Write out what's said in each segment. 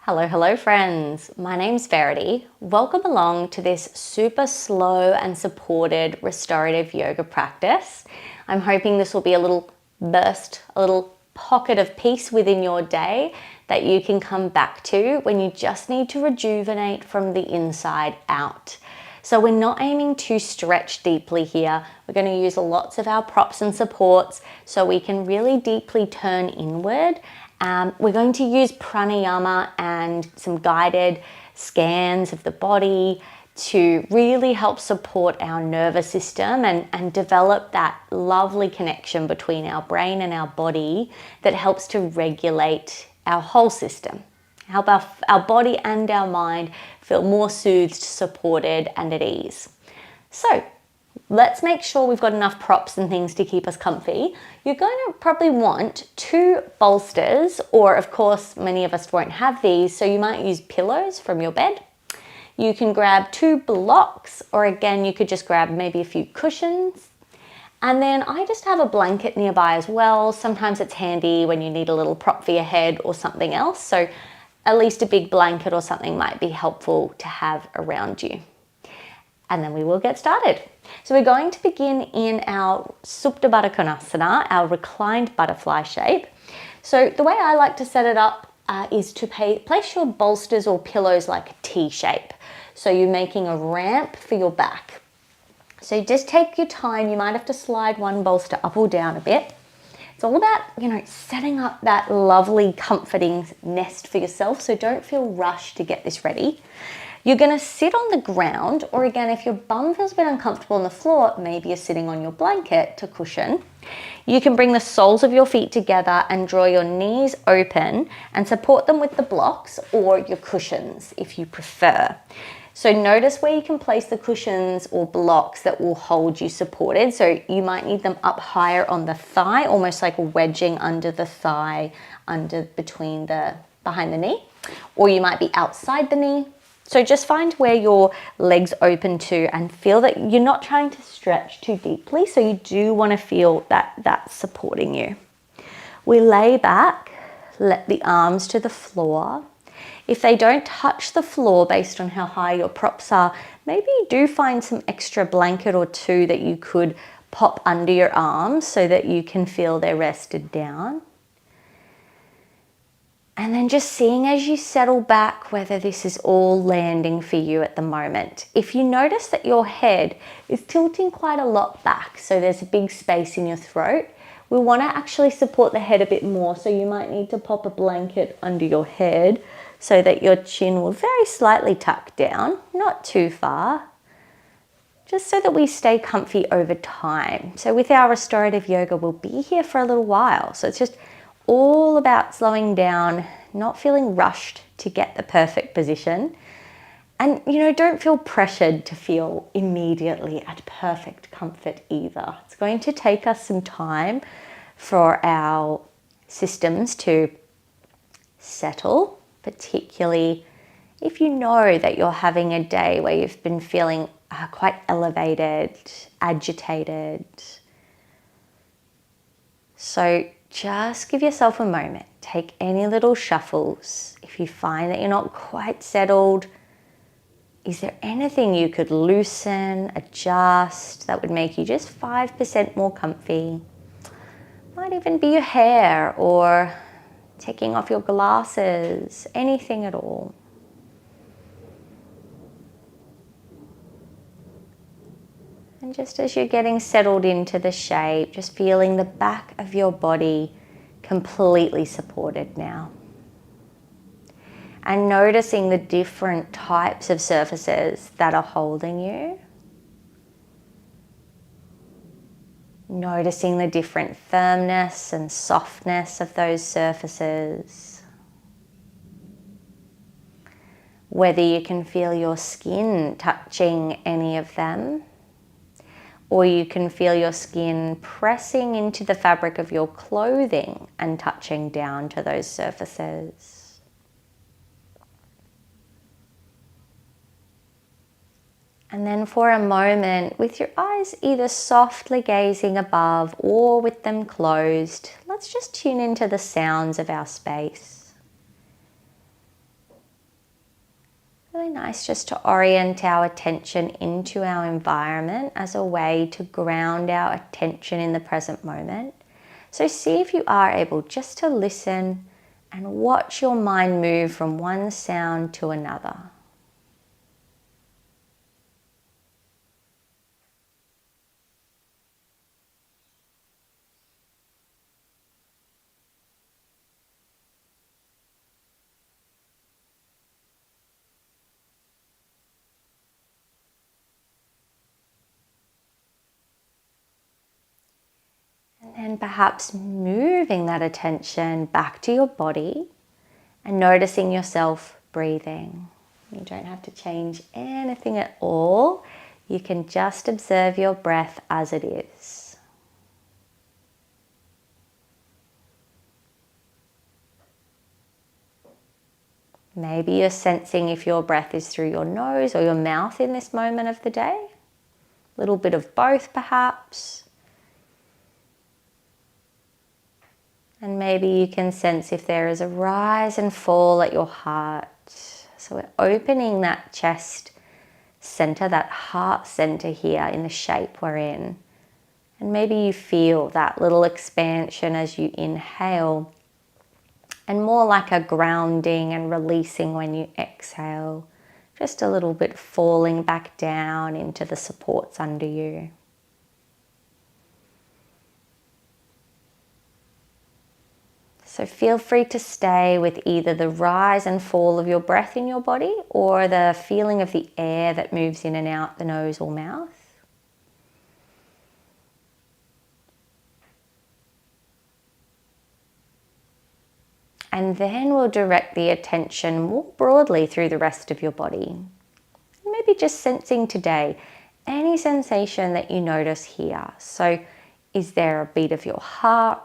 Hello friends. My name's Verity. Welcome along to this super slow and supported restorative yoga practice. I'm hoping this will be a little burst, a little pocket of peace within your day that you can come back to when you just need to rejuvenate from the inside out. So we're not aiming to stretch deeply here. We're going to use lots of our props and supports so we can really deeply turn inward. We're going to use pranayama and some guided scans of the body to really help support our nervous system and develop that lovely connection between our brain and our body that helps to regulate our whole system. Help our body and our mind feel more soothed, supported, and at ease. So let's make sure we've got enough props and things to keep us comfy. You're going to probably want 2 bolsters, or of course, many of us won't have these, so you might use pillows from your bed. You can grab 2 blocks, or again, you could just grab maybe a few cushions. And then I just have a blanket nearby as well. Sometimes it's handy when you need a little prop for your head or something else. So at least a big blanket or something might be helpful to have around you. And then we will get started. So we're going to begin in our Supta Baddha Konasana, our reclined butterfly shape. So the way I like to set it up is to place your bolsters or pillows like a T shape. So you're making a ramp for your back. So just take your time. You might have to slide one bolster up or down a bit. It's all about, setting up that lovely comforting nest for yourself. So don't feel rushed to get this ready. You're going to sit on the ground, or again, if your bum feels a bit uncomfortable on the floor, maybe you're sitting on your blanket to cushion. You can bring the soles of your feet together and draw your knees open and support them with the blocks or your cushions if you prefer. So notice where you can place the cushions or blocks that will hold you supported. So you might need them up higher on the thigh, almost like wedging under the thigh, behind the knee, or you might be outside the knee. So just find where your legs open to and feel that you're not trying to stretch too deeply. So you do want to feel that that's supporting you. We lay back, let the arms to the floor. If they don't touch the floor based on how high your props are, maybe you do find some extra blanket or 2 that you could pop under your arms so that you can feel they're rested down. And then just seeing as you settle back whether this is all landing for you at the moment. If you notice that your head is tilting quite a lot back, so there's a big space in your throat, we want to actually support the head a bit more. So you might need to pop a blanket under your head so that your chin will very slightly tuck down, not too far, just so that we stay comfy over time. So with our restorative yoga, we'll be here for a little while. So it's just all about slowing down, not feeling rushed to get the perfect position. And, don't feel pressured to feel immediately at perfect comfort either. It's going to take us some time for our systems to settle, particularly if you know that you're having a day where you've been feeling quite elevated, agitated. So just give yourself a moment. Take any little shuffles. If you find that you're not quite settled, is there anything you could loosen, adjust that would make you just 5% more comfy? Might even be your hair or taking off your glasses, anything at all. And just as you're getting settled into the shape, just feeling the back of your body completely supported now. And noticing the different types of surfaces that are holding you. Noticing the different firmness and softness of those surfaces. Whether you can feel your skin touching any of them, or you can feel your skin pressing into the fabric of your clothing and touching down to those surfaces. And then for a moment, with your eyes either softly gazing above or with them closed, let's just tune into the sounds of our space. Really nice just to orient our attention into our environment as a way to ground our attention in the present moment. So see if you are able just to listen and watch your mind move from one sound to another. And then perhaps moving that attention back to your body and noticing yourself breathing. You don't have to change anything at all. You can just observe your breath as it is. Maybe you're sensing if your breath is through your nose or your mouth in this moment of the day. A little bit of both perhaps. And maybe you can sense if there is a rise and fall at your heart. So we're opening that chest center, that heart center here in the shape we're in. And maybe you feel that little expansion as you inhale, and more like a grounding and releasing when you exhale. Just a little bit falling back down into the supports under you. So feel free to stay with either the rise and fall of your breath in your body or the feeling of the air that moves in and out the nose or mouth. And then we'll direct the attention more broadly through the rest of your body. Maybe just sensing today any sensation that you notice here. So is there a beat of your heart?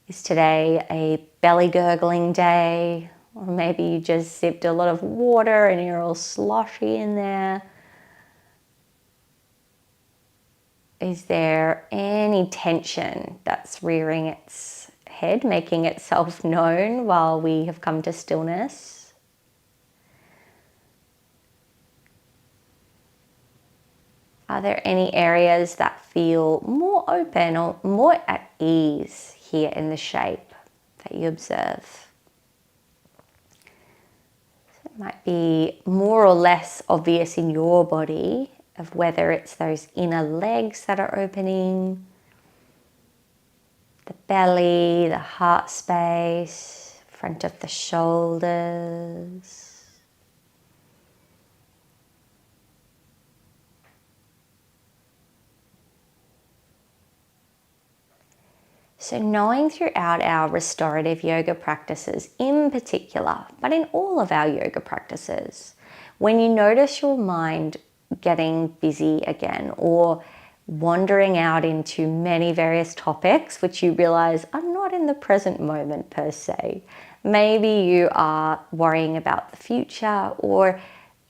Is today a belly gurgling day? Or maybe you just sipped a lot of water and you're all sloshy in there. Is there any tension that's rearing its head, making itself known while we have come to stillness? Are there any areas that feel more open or more at ease here in the shape that you observe? So it might be more or less obvious in your body of whether it's those inner legs that are opening, the belly, the heart space, front of the shoulders. So knowing throughout our restorative yoga practices in particular, but in all of our yoga practices, when you notice your mind getting busy again or wandering out into many various topics which you realize are not in the present moment per se. Maybe you are worrying about the future, or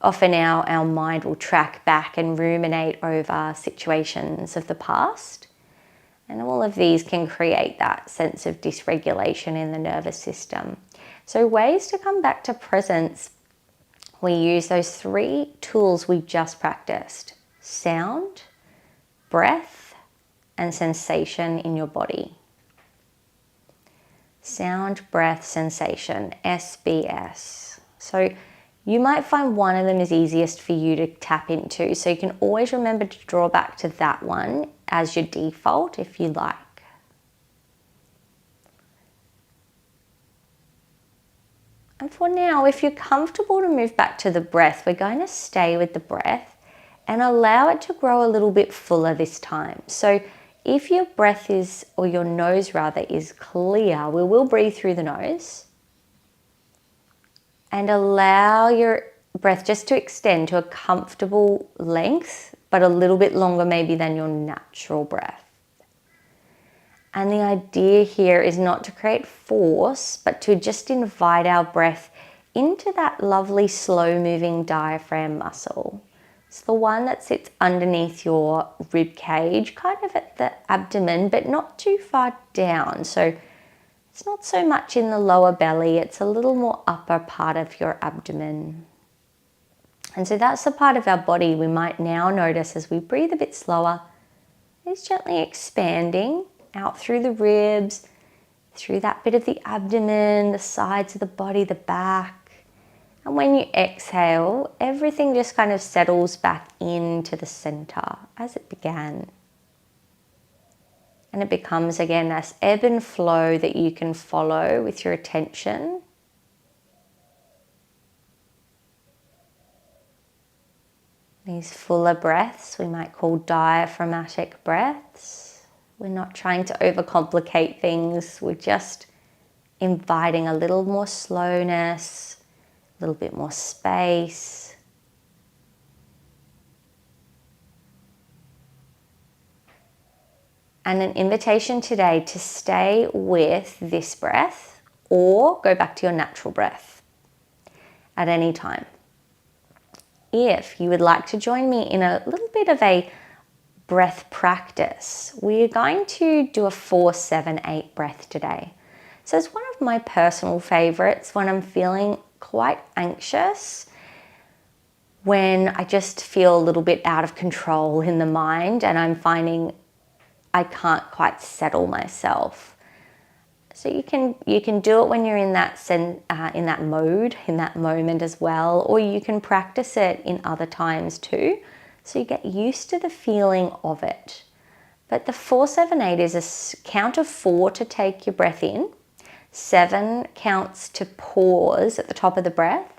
often our mind will track back and ruminate over situations of the past. And all of these can create that sense of dysregulation in the nervous system. So ways to come back to presence, we use those 3 tools we just practiced: sound, breath, and sensation in your body. Sound, breath, sensation, SBS. So you might find one of them is easiest for you to tap into. So you can always remember to draw back to that one as your default if you like. And for now, if you're comfortable to move back to the breath, we're going to stay with the breath and allow it to grow a little bit fuller this time. So if your breath is, or your nose rather, is clear, we will breathe through the nose and allow your breath just to extend to a comfortable length, but a little bit longer maybe than your natural breath. And the idea here is not to create force, but to just invite our breath into that lovely slow moving diaphragm muscle. It's the one that sits underneath your rib cage, kind of at the abdomen, but not too far down. So It's not so much in the lower belly, it's a little more upper part of your abdomen. And so that's the part of our body we might now notice as we breathe a bit slower is gently expanding out through the ribs, through that bit of the abdomen, the sides of the body, the back. And when you exhale, everything just kind of settles back into the center as it began. And it becomes again this ebb and flow that you can follow with your attention. These fuller breaths we might call diaphragmatic breaths. We're not trying to overcomplicate things. We're just inviting a little more slowness, a little bit more space. And an invitation today to stay with this breath or go back to your natural breath at any time. If you would like to join me in a little bit of a breath practice, we're going to do a 4-7-8 breath today. So it's one of my personal favorites when I'm feeling quite anxious, when I just feel a little bit out of control in the mind and I'm finding I can't quite settle myself. So you can do it when you're in that mode, in that moment as well, or you can practice it in other times too, so you get used to the feeling of it. But the 4-7-8 is a count of 4 to take your breath in, 7 counts to pause at the top of the breath,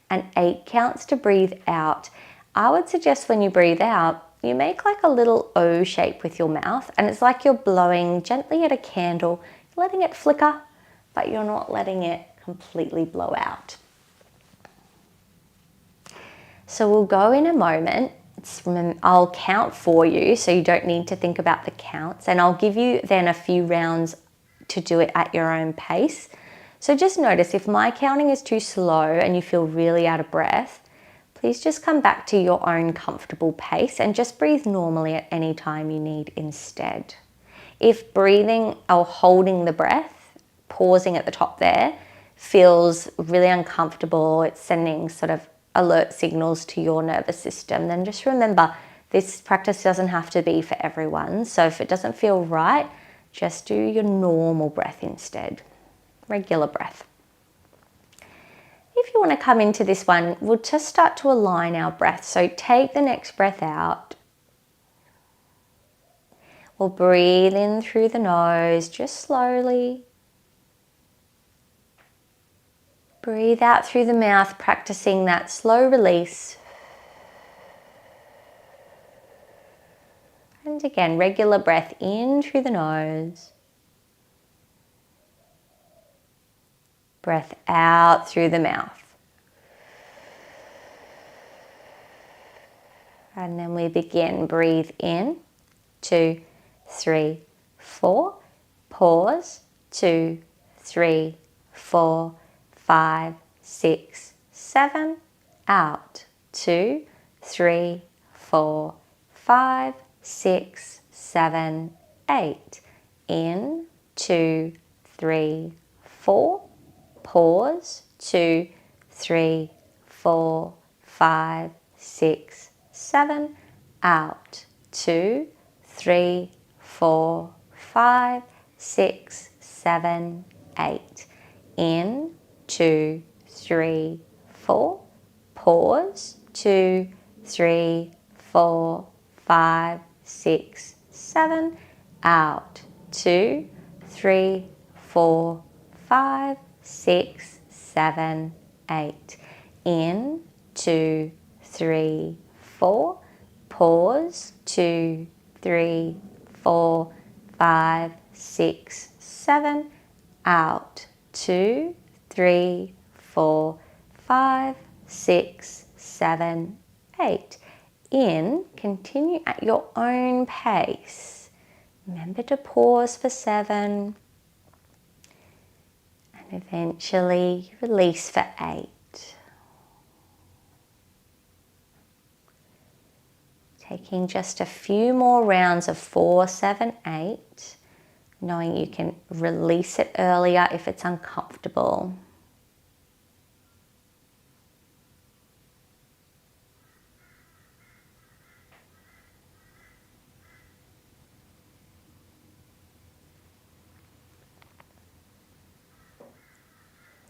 and 8 counts to breathe out. I would suggest when you breathe out, you make like a little O shape with your mouth, and it's like you're blowing gently at a candle, letting it flicker, but you're not letting it completely blow out. So we'll go in a moment. I'll count for you, so you don't need to think about the counts, and I'll give you then a few rounds to do it at your own pace. So just notice if my counting is too slow and you feel really out of breath, please just come back to your own comfortable pace and just breathe normally at any time you need instead. If breathing or holding the breath, pausing at the top there, feels really uncomfortable, it's sending sort of alert signals to your nervous system, then just remember this practice doesn't have to be for everyone. So if it doesn't feel right, just do your normal breath instead, regular breath. If you want to come into this one, we'll just start to align our breath. So take the next breath out. We'll breathe in through the nose, just slowly. Breathe out through the mouth, practicing that slow release. And again, regular breath in through the nose. Breath out through the mouth. And then we begin. Breathe in, 2, 3, 4. Pause, 2, 3, 4, 5, 6, 7. Out, 2, 3, 4, 5, 6, 7, 8. In, 2, 3, 4. Pause, 2, 3, 4, 5, 6, 7. Out, 2, 3, 4, 5, 6, 7, 8. In, 2, 3, 4. Pause, 2, 3, 4, 5, 6, 7. Out, 2, 3, 4, 5, 6, 7, 8. In, 2, 3, 4. Pause, 2, 3, 4, 5, 6, 7. Out, 2, 3, 4, 5, 6, 7, 8. In, continue at your own pace. Remember to pause for 7. And eventually release for 8. Taking just a few more rounds of 4, 7, 8. knowing you can release it earlier if it's uncomfortable.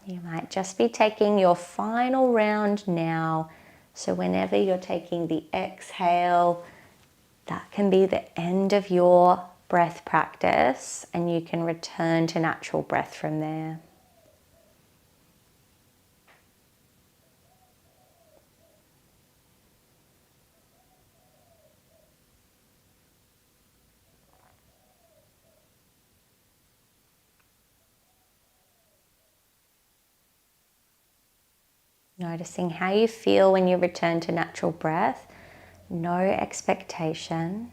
You might just be taking your final round now. So whenever you're taking the exhale, that can be the end of your breath practice, and you can return to natural breath from there. Noticing how you feel when you return to natural breath. No expectation.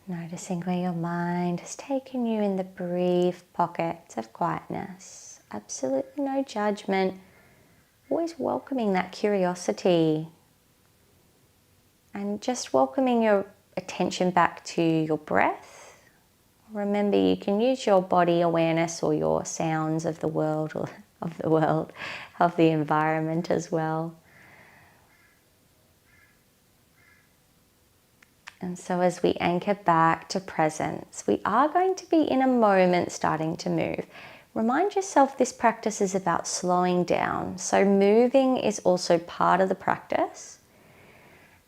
Noticing where your mind has taken you in the brief pockets of quietness. Absolutely no judgment. Always welcoming that curiosity. And just welcoming your attention back to your breath. Remember, you can use your body awareness or your sounds of the world, or of the environment as well. And so as we anchor back to presence, we are going to be in a moment starting to move. Remind yourself this practice is about slowing down. So moving is also part of the practice.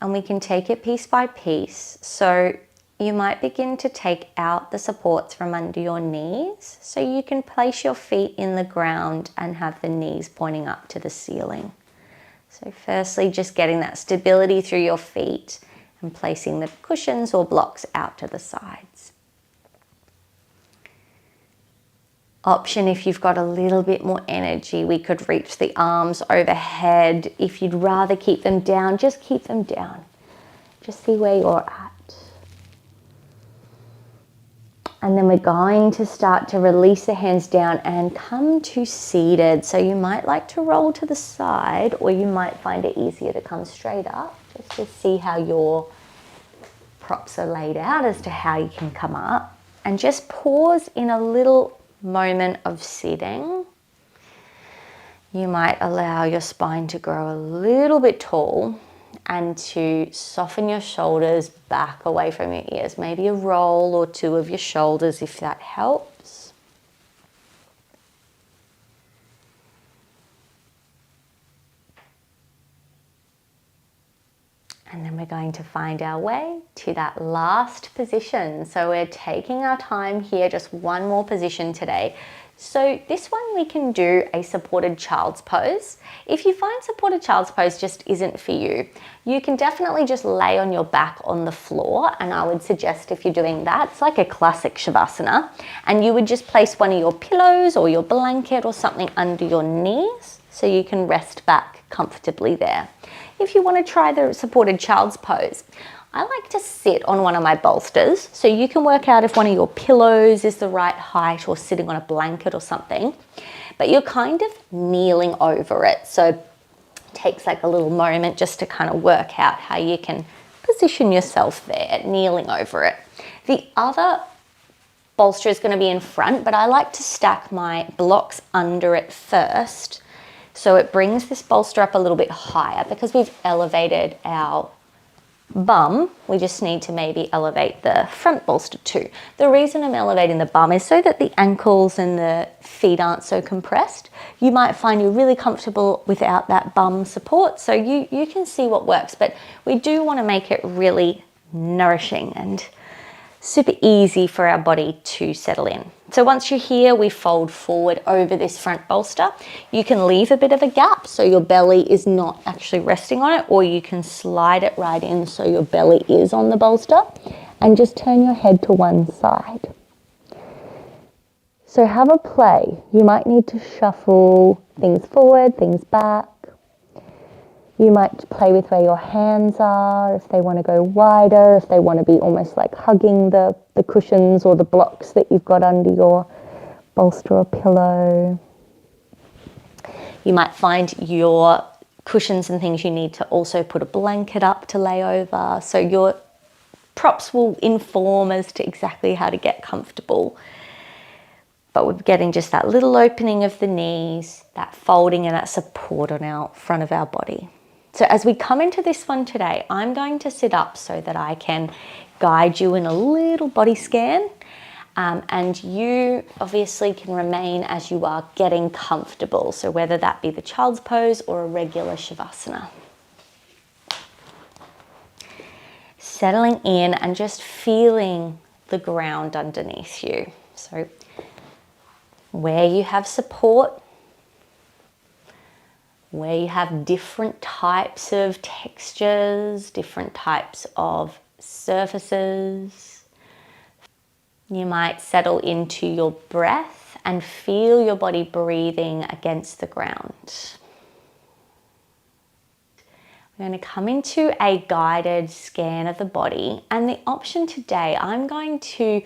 And we can take it piece by piece. So you might begin to take out the supports from under your knees. So you can place your feet in the ground and have the knees pointing up to the ceiling. So firstly, just getting that stability through your feet and placing the cushions or blocks out to the sides. Option, if you've got a little bit more energy, we could reach the arms overhead. If you'd rather keep them down, just keep them down. Just see where you're at. And then we're going to start to release the hands down and come to seated. So you might like to roll to the side, or you might find it easier to come straight up, just to see how your props are laid out as to how you can come up. And just pause in a little moment of sitting. You might allow your spine to grow a little bit tall and to soften your shoulders back away from your ears. Maybe a roll or two of your shoulders if that helps. And then we're going to find our way to that last position. So we're taking our time here, just one more position today. So this one we can do a supported child's pose. If you find supported child's pose just isn't for you, you can definitely just lay on your back on the floor. And I would suggest if you're doing that, it's like a classic Shavasana. And you would just place one of your pillows or your blanket or something under your knees so you can rest back comfortably there. If you want to try the supported child's pose, I like to sit on one of my bolsters, so you can work out if one of your pillows is the right height or sitting on a blanket or something, but you're kind of kneeling over it. So it takes like a little moment just to kind of work out how you can position yourself there, kneeling over it. The other bolster is going to be in front, but I like to stack my blocks under it first. So it brings this bolster up a little bit higher because we've elevated our bum. We just need to maybe elevate the front bolster too. The reason I'm elevating the bum is so that the ankles and the feet aren't so compressed. You might find you're really comfortable without that bum support, so you can see what works, but we do want to make it really nourishing and super easy for our body to settle in. So once you're here, we fold forward over this front bolster. You can leave a bit of a gap so your belly is not actually resting on it, or you can slide it right in so your belly is on the bolster, and just turn your head to one side. So have a play. You might need to shuffle things forward, things back. You might play with where your hands are, if they want to go wider, if they want to be almost like hugging the cushions or the blocks that you've got under your bolster or pillow. You might find your cushions and things you need to also put a blanket up to lay over. So your props will inform as to exactly how to get comfortable. But we're getting just that little opening of the knees, that folding and that support on our front of our body. So as we come into this one today, I'm going to sit up so that I can guide you in a little body scan. And you obviously can remain as you are, getting comfortable. So whether that be the child's pose or a regular shavasana. Settling in and just feeling the ground underneath you. So where you have support, where you have different types of textures, different types of surfaces. You might settle into your breath and feel your body breathing against the ground. We're going to come into a guided scan of the body, and the option today, I'm going to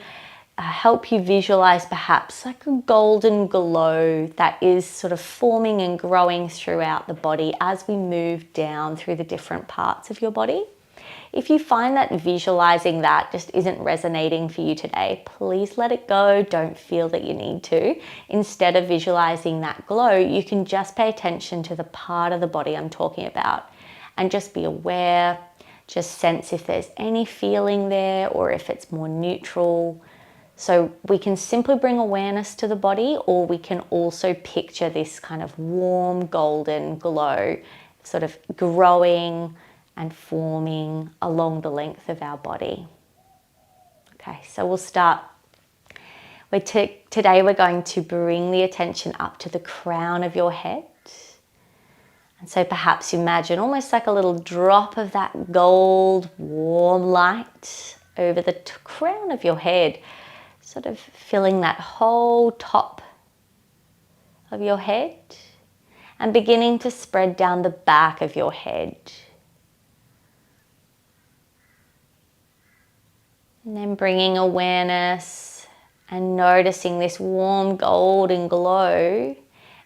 help you visualize perhaps like a golden glow that is sort of forming and growing throughout the body as we move down through the different parts of your body. If you find that visualizing that just isn't resonating for you today, please let it go. Don't feel that you need to. Instead of visualizing that glow, you can just pay attention to the part of the body I'm talking about and just be aware, just sense if there's any feeling there or if it's more neutral. So we can simply bring awareness to the body, or we can also picture this kind of warm golden glow sort of growing and forming along the length of our body. Okay, so we'll start. Today we're going to bring the attention up to the crown of your head. And so perhaps imagine almost like a little drop of that gold warm light over the crown of your head, sort of filling that whole top of your head and beginning to spread down the back of your head. And then bringing awareness and noticing this warm golden glow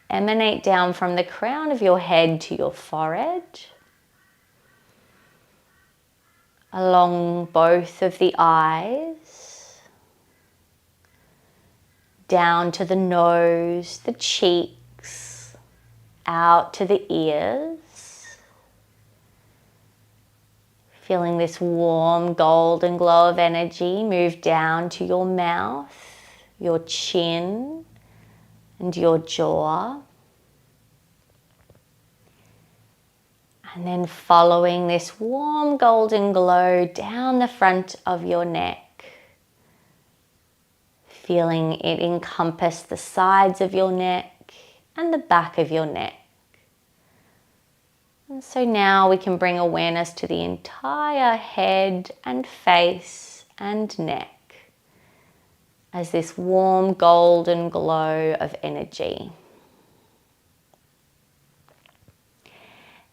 emanate down from the crown of your head to your forehead, along both of the eyes, down to the nose, the cheeks, out to the ears. Feeling this warm golden glow of energy move down to your mouth, your chin, and your jaw. And then following this warm golden glow down the front of your neck, feeling it encompass the sides of your neck and the back of your neck. And so now we can bring awareness to the entire head and face and neck as this warm golden glow of energy.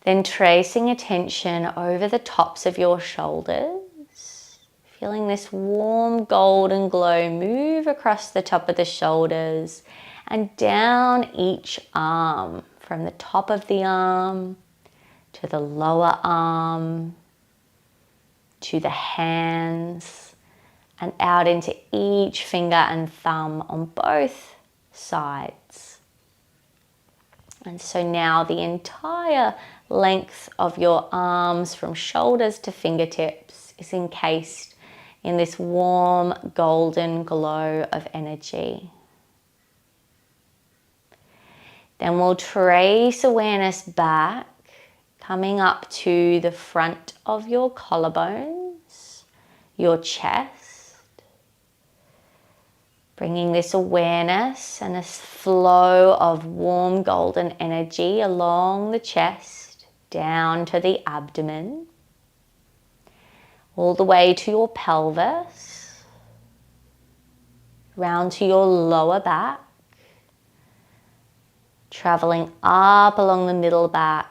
Then tracing attention over the tops of your shoulders, feeling this warm golden glow move across the top of the shoulders and down each arm, from the top of the arm to the lower arm, to the hands, and out into each finger and thumb on both sides. And so now the entire length of your arms from shoulders to fingertips is encased in this warm golden glow of energy. Then we'll trace awareness back, coming up to the front of your collarbones, your chest, bringing this awareness and this flow of warm golden energy along the chest, down to the abdomen, all the way to your pelvis, round to your lower back, traveling up along the middle back,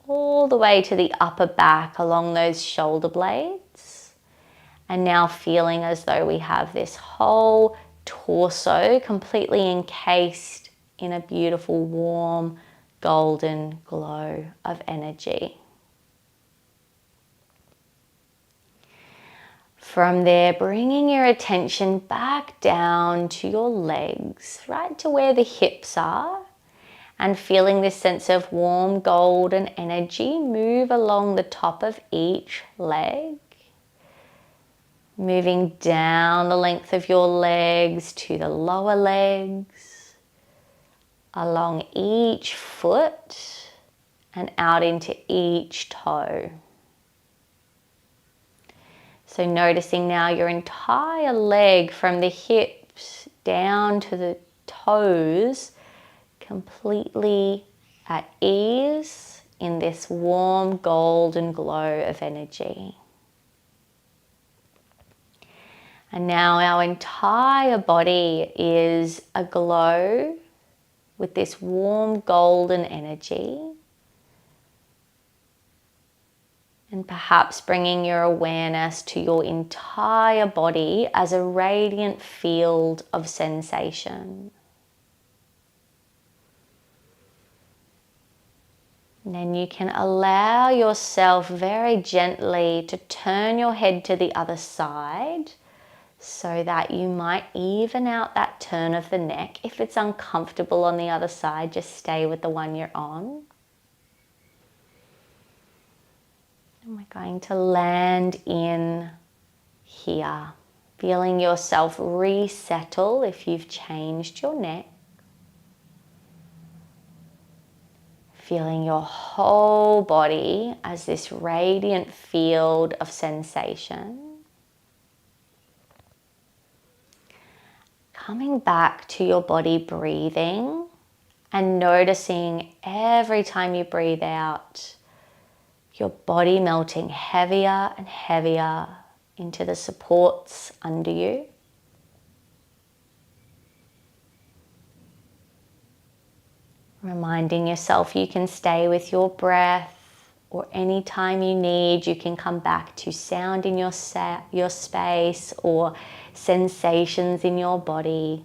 all the way to the upper back along those shoulder blades. And now feeling as though we have this whole torso completely encased in a beautiful warm golden glow of energy. From there, bringing your attention back down to your legs, right to where the hips are, and feeling this sense of warm golden energy move along the top of each leg, moving down the length of your legs to the lower legs, along each foot and out into each toe. So noticing now your entire leg from the hips down to the toes, completely at ease in this warm golden glow of energy. And now our entire body is aglow with this warm golden energy. And perhaps bringing your awareness to your entire body as a radiant field of sensation. And then you can allow yourself very gently to turn your head to the other side so that you might even out that turn of the neck. If it's uncomfortable on the other side, just stay with the one you're on. And we're going to land in here, feeling yourself resettle if you've changed your neck. Feeling your whole body as this radiant field of sensation. Coming back to your body, breathing and noticing every time you breathe out, your body melting heavier and heavier into the supports under you. Reminding yourself you can stay with your breath, or anytime you need, you can come back to sound in your space or sensations in your body.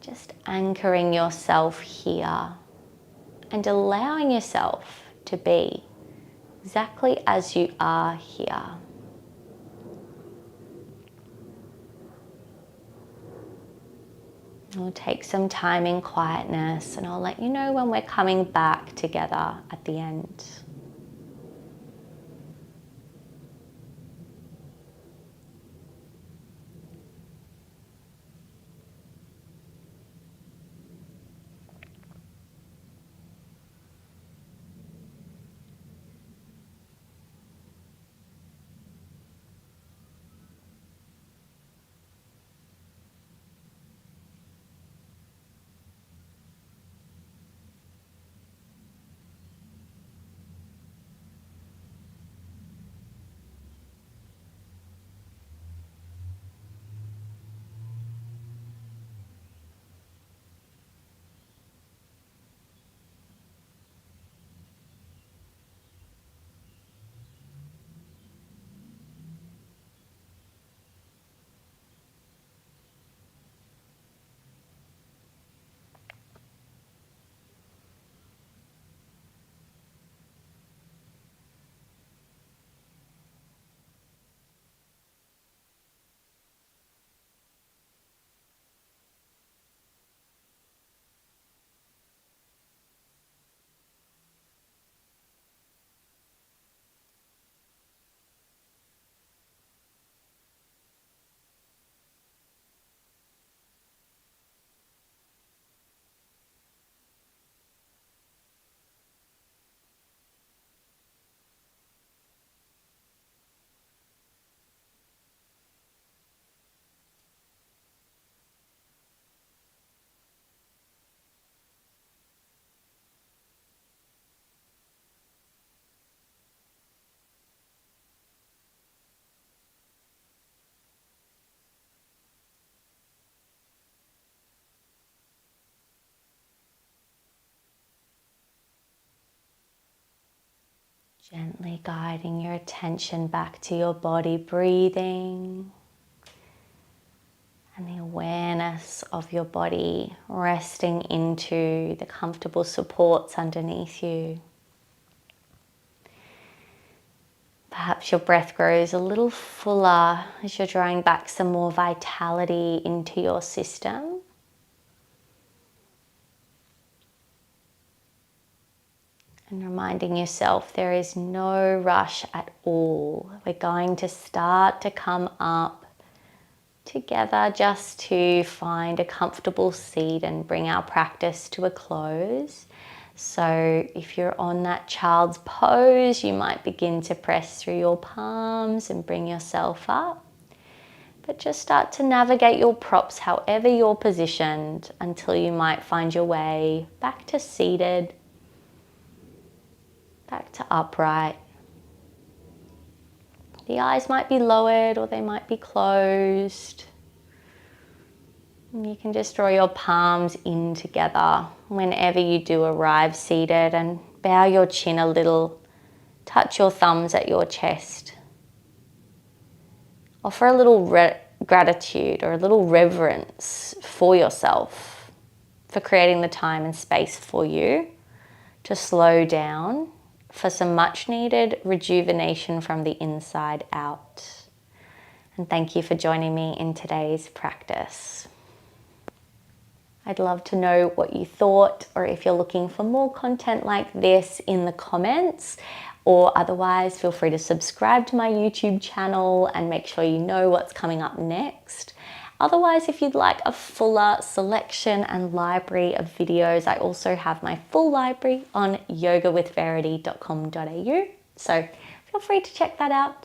Just anchoring yourself here and allowing yourself to be exactly as you are here. We'll take some time in quietness and I'll let you know when we're coming back together at the end. Gently guiding your attention back to your body, breathing, and the awareness of your body resting into the comfortable supports underneath you. Perhaps your breath grows a little fuller as you're drawing back some more vitality into your system. And reminding yourself there is no rush at all. We're going to start to come up together just to find a comfortable seat and bring our practice to a close. So if you're on that child's pose, you might begin to press through your palms and bring yourself up. But just start to navigate your props however you're positioned until you might find your way back to seated, back to upright. The eyes might be lowered or they might be closed. And you can just draw your palms in together whenever you do arrive seated, and bow your chin a little, touch your thumbs at your chest. Offer a little gratitude or a little reverence for yourself for creating the time and space for you to slow down for some much needed rejuvenation from the inside out. And thank you for joining me in today's practice. I'd love to know what you thought, or if you're looking for more content like this in the comments, or otherwise feel free to subscribe to my YouTube channel and make sure you know what's coming up next. Otherwise, if you'd like a fuller selection and library of videos, I also have my full library on yogawithverity.com.au. So feel free to check that out.